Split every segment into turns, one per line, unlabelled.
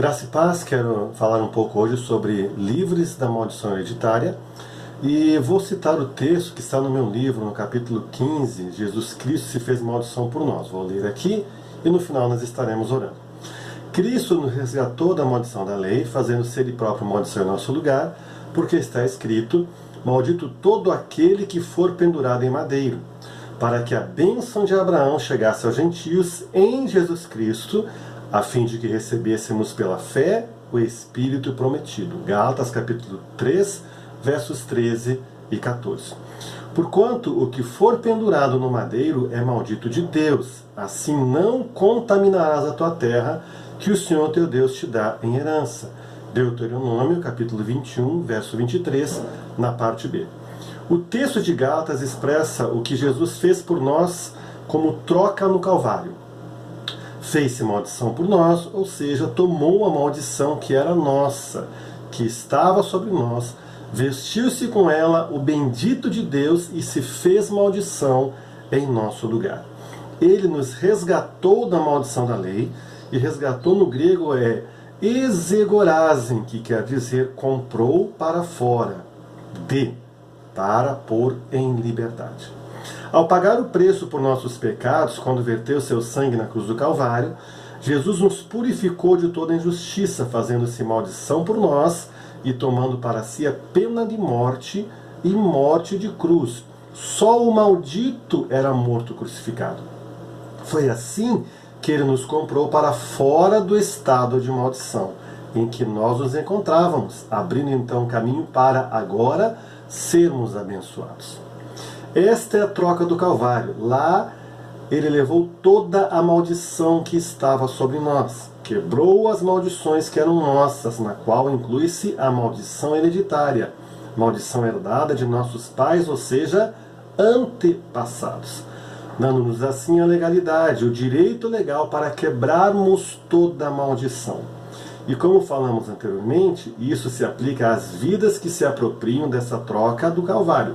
Graça e paz, quero falar um pouco hoje sobre livres da maldição hereditária e vou citar o texto que está no meu livro, no capítulo 15, Jesus Cristo se fez maldição por nós. Vou ler aqui e no final nós estaremos orando. Cristo nos resgatou da maldição da lei, fazendo-se Ele próprio maldição em nosso lugar, porque está escrito: maldito todo aquele que for pendurado em madeiro, para que a bênção de Abraão chegasse aos gentios em Jesus Cristo, a fim de que recebêssemos pela fé o Espírito prometido. Gálatas capítulo 3, versos 13 e 14. Porquanto o que for pendurado no madeiro é maldito de Deus, assim não contaminarás a tua terra, que o Senhor teu Deus te dá em herança. Deuteronômio capítulo 21, verso 23, na parte B. O texto de Gálatas expressa o que Jesus fez por nós como troca no Calvário. Fez-se maldição por nós, ou seja, tomou a maldição que era nossa, que estava sobre nós, vestiu-se com ela o bendito de Deus e se fez maldição em nosso lugar. Ele nos resgatou da maldição da lei, e resgatou no grego é exegorazen, que quer dizer comprou para fora, para pôr em liberdade. Ao pagar o preço por nossos pecados, quando verteu seu sangue na cruz do Calvário, Jesus nos purificou de toda injustiça, fazendo-se maldição por nós e tomando para si a pena de morte e morte de cruz. Só o maldito era morto crucificado. Foi assim que ele nos comprou para fora do estado de maldição em que nós nos encontrávamos, abrindo então caminho para agora sermos abençoados. Esta é a troca do Calvário. Lá ele levou toda a maldição que estava sobre nós, quebrou as maldições que eram nossas, na qual inclui-se a maldição hereditária, maldição herdada de nossos pais, ou seja, antepassados, dando-nos assim a legalidade, o direito legal para quebrarmos toda a maldição. E como falamos anteriormente, isso se aplica às vidas que se apropriam dessa troca do Calvário.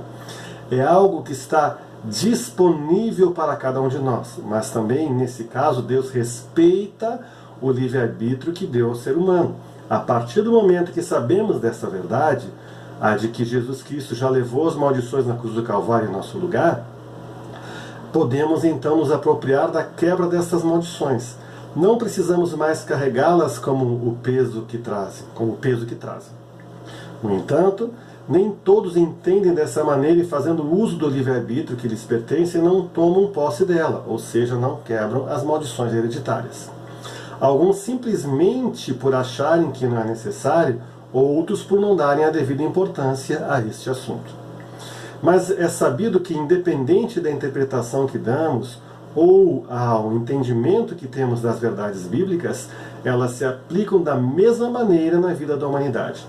É algo que está disponível para cada um de nós, mas também, nesse caso, Deus respeita o livre-arbítrio que deu ao ser humano. A partir do momento que sabemos dessa verdade, a de que Jesus Cristo já levou as maldições na cruz do Calvário em nosso lugar, podemos então nos apropriar da quebra dessas maldições. Não precisamos mais carregá-las como o peso que trazem. No entanto, nem todos entendem dessa maneira e, fazendo uso do livre-arbítrio que lhes pertence, não tomam posse dela, ou seja, não quebram as maldições hereditárias. Alguns simplesmente por acharem que não é necessário, outros por não darem a devida importância a este assunto. Mas é sabido que, independente da interpretação que damos, ou ao entendimento que temos das verdades bíblicas, elas se aplicam da mesma maneira na vida da humanidade.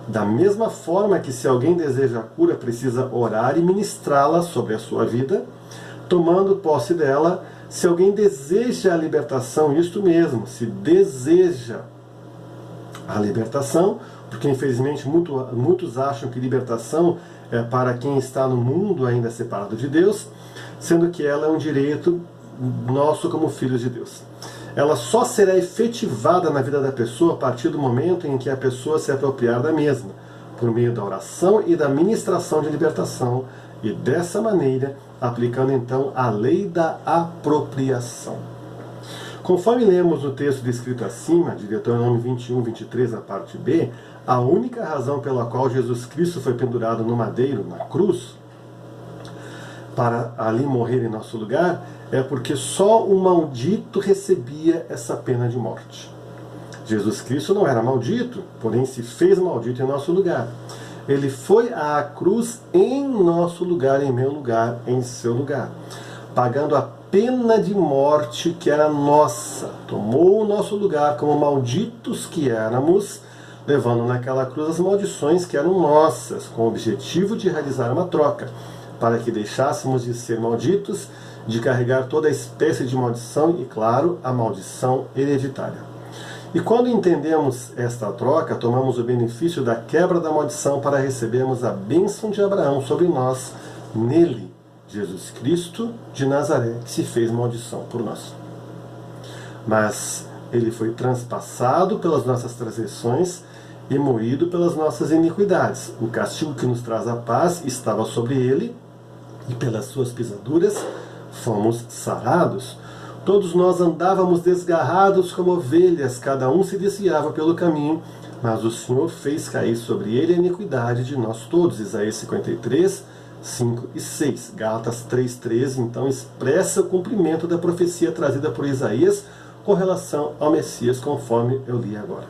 Da mesma forma que, se alguém deseja a cura, precisa orar e ministrá-la sobre a sua vida, tomando posse dela. Se alguém deseja a libertação, isto mesmo, se deseja a libertação, porque infelizmente muitos acham que libertação é para quem está no mundo ainda separado de Deus, sendo que ela é um direito nosso como filhos de Deus. Ela só será efetivada na vida da pessoa a partir do momento em que a pessoa se apropriar da mesma, por meio da oração e da ministração de libertação, e dessa maneira aplicando então a lei da apropriação. Conforme lemos no texto descrito acima, de Deuteronômio 21, 23, a parte B, a única razão pela qual Jesus Cristo foi pendurado no madeiro, na cruz, para ali morrer em nosso lugar, é porque só o maldito recebia essa pena de morte. Jesus Cristo não era maldito, porém se fez maldito em nosso lugar. Ele foi à cruz em nosso lugar, em meu lugar, em seu lugar, pagando a pena de morte que era nossa. Tomou o nosso lugar como malditos que éramos, levando naquela cruz as maldições que eram nossas, com o objetivo de realizar uma troca, para que deixássemos de ser malditos, de carregar toda a espécie de maldição e, claro, a maldição hereditária. E quando entendemos esta troca, tomamos o benefício da quebra da maldição para recebermos a bênção de Abraão sobre nós, nele, Jesus Cristo de Nazaré, que se fez maldição por nós. Mas Ele foi transpassado pelas nossas transgressões e moído pelas nossas iniquidades. O castigo que nos traz a paz estava sobre ele, e pelas suas pisaduras fomos sarados. Todos nós andávamos desgarrados como ovelhas, cada um se desviava pelo caminho, mas o Senhor fez cair sobre ele a iniquidade de nós todos. Isaías 53, 5 e 6. Gálatas 3,13, então, expressa o cumprimento da profecia trazida por Isaías com relação ao Messias, conforme eu li agora.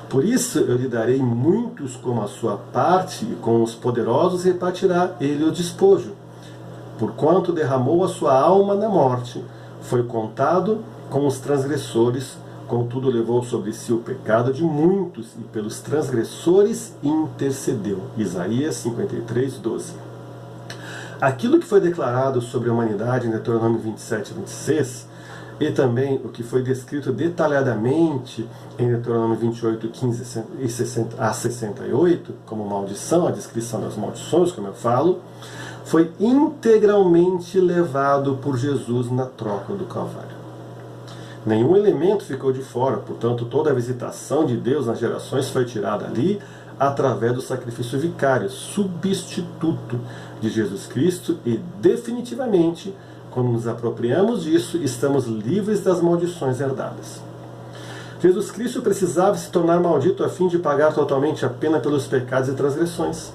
Por isso eu lhe darei muitos como a sua parte, e com os poderosos repartirá ele o despojo. Porquanto derramou a sua alma na morte, foi contado com os transgressores, contudo levou sobre si o pecado de muitos, e pelos transgressores intercedeu. Isaías 53, 12. Aquilo que foi declarado sobre a humanidade em Deuteronômio 27 e 26, e também o que foi descrito detalhadamente em Deuteronômio 28, 15 e 60 a 68, como maldição, a descrição das maldições, como eu falo, foi integralmente levado por Jesus na troca do Calvário. Nenhum elemento ficou de fora, portanto toda a visitação de Deus nas gerações foi tirada ali através do sacrifício vicário, substituto de Jesus Cristo, e definitivamente, quando nos apropriamos disso, estamos livres das maldições herdadas. Jesus Cristo precisava se tornar maldito a fim de pagar totalmente a pena pelos pecados e transgressões,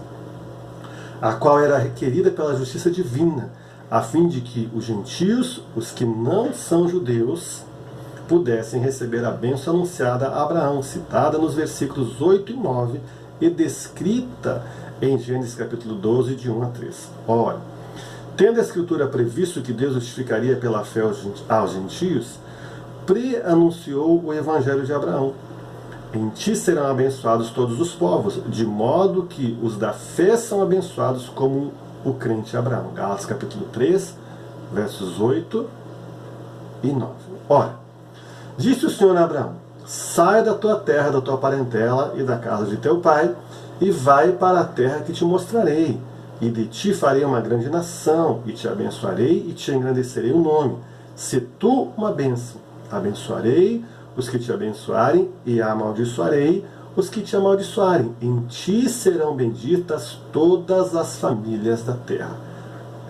a qual era requerida pela justiça divina, a fim de que os gentios, os que não são judeus, pudessem receber a bênção anunciada a Abraão, citada nos versículos 8 e 9 e descrita em Gênesis capítulo 12, de 1 a 3. Ora, tendo a Escritura previsto que Deus justificaria pela fé aos gentios, pré-anunciou o Evangelho de Abraão. Em ti serão abençoados todos os povos, de modo que os da fé são abençoados como o crente Abraão. Gálatas capítulo 3, versos 8 e 9. Ora, disse o Senhor a Abraão: sai da tua terra, da tua parentela e da casa de teu pai, e vai para a terra que te mostrarei. E de ti farei uma grande nação, e te abençoarei e te engrandecerei o nome. Se tu uma bênção, abençoarei os que te abençoarem, e amaldiçoarei os que te amaldiçoarem. Em ti serão benditas todas as famílias da terra.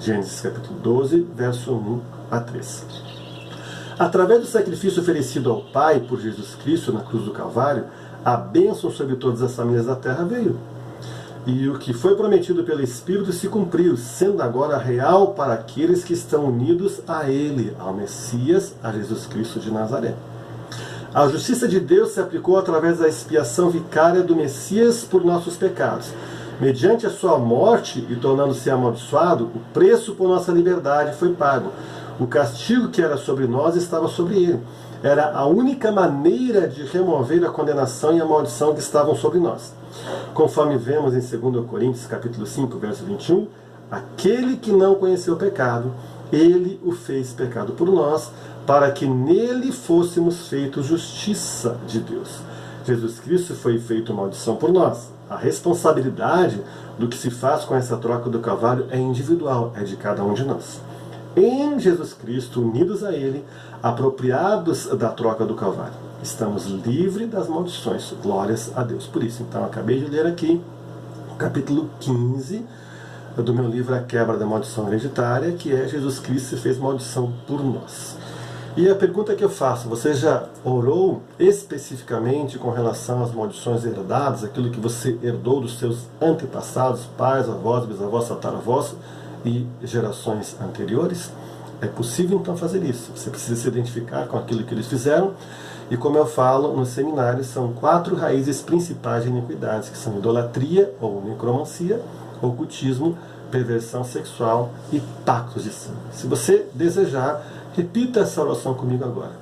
Gênesis capítulo 12, verso 1 a 3. Através do sacrifício oferecido ao Pai por Jesus Cristo na cruz do Calvário, a bênção sobre todas as famílias da terra veio. E o que foi prometido pelo Espírito se cumpriu, sendo agora real para aqueles que estão unidos a Ele, ao Messias, a Jesus Cristo de Nazaré. A justiça de Deus se aplicou através da expiação vicária do Messias por nossos pecados. Mediante a sua morte e tornando-se amaldiçoado, o preço por nossa liberdade foi pago. O castigo que era sobre nós estava sobre ele. Era a única maneira de remover a condenação e a maldição que estavam sobre nós. Conforme vemos em 2 Coríntios capítulo 5, verso 21, aquele que não conheceu o pecado, ele o fez pecado por nós, para que nele fôssemos feitos justiça de Deus. Jesus Cristo foi feito maldição por nós. A responsabilidade do que se faz com essa troca do Calvário é individual, é de cada um de nós. Em Jesus Cristo, unidos a Ele, apropriados da troca do Calvário, estamos livres das maldições. Glórias a Deus. Por isso, então, acabei de ler aqui o capítulo 15 do meu livro A Quebra da Maldição Hereditária, que é Jesus Cristo se fez maldição por nós. E a pergunta que eu faço: você já orou especificamente com relação às maldições herdadas, aquilo que você herdou dos seus antepassados, pais, avós, bisavós, tataravós e gerações anteriores? É possível então fazer isso. Você precisa se identificar com aquilo que eles fizeram. E como eu falo nos seminários, são 4 raízes principais de iniquidades, que são idolatria ou necromancia, ocultismo, perversão sexual e pactos de sangue. Se você desejar, repita essa oração comigo agora.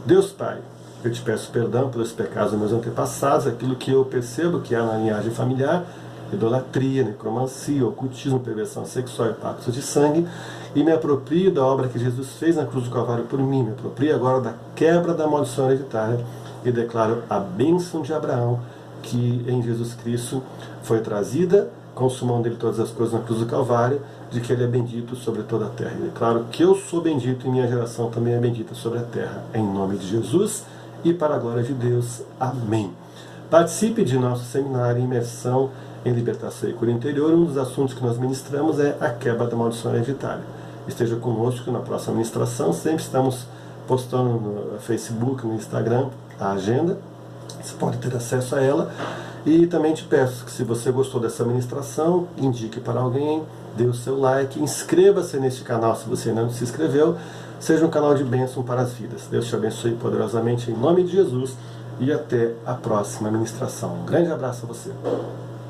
Deus Pai, eu te peço perdão pelos pecados dos meus antepassados, aquilo que eu percebo que há na linhagem familiar, idolatria, necromancia, ocultismo, perversão sexual e pactos de sangue, e me aproprio da obra que Jesus fez na cruz do Calvário por mim, me aproprio agora da quebra da maldição hereditária e declaro a bênção de Abraão, que em Jesus Cristo foi trazida, consumando dele todas as coisas na cruz do Calvário, de que ele é bendito sobre toda a terra. E declaro que eu sou bendito e minha geração também é bendita sobre a terra. Em nome de Jesus, e para a glória de Deus. Amém. Participe de nosso seminário Imersão em Libertação e Cura Interior. Um dos assuntos que nós ministramos é a quebra da maldição hereditária. Esteja conosco na próxima ministração. Sempre estamos postando no Facebook, no Instagram, a agenda. Você pode ter acesso a ela. E também te peço que, se você gostou dessa ministração, indique para alguém, dê o seu like, inscreva-se neste canal se você ainda não se inscreveu. Seja um canal de bênção para as vidas. Deus te abençoe poderosamente em nome de Jesus. E até a próxima ministração. Um grande abraço a você.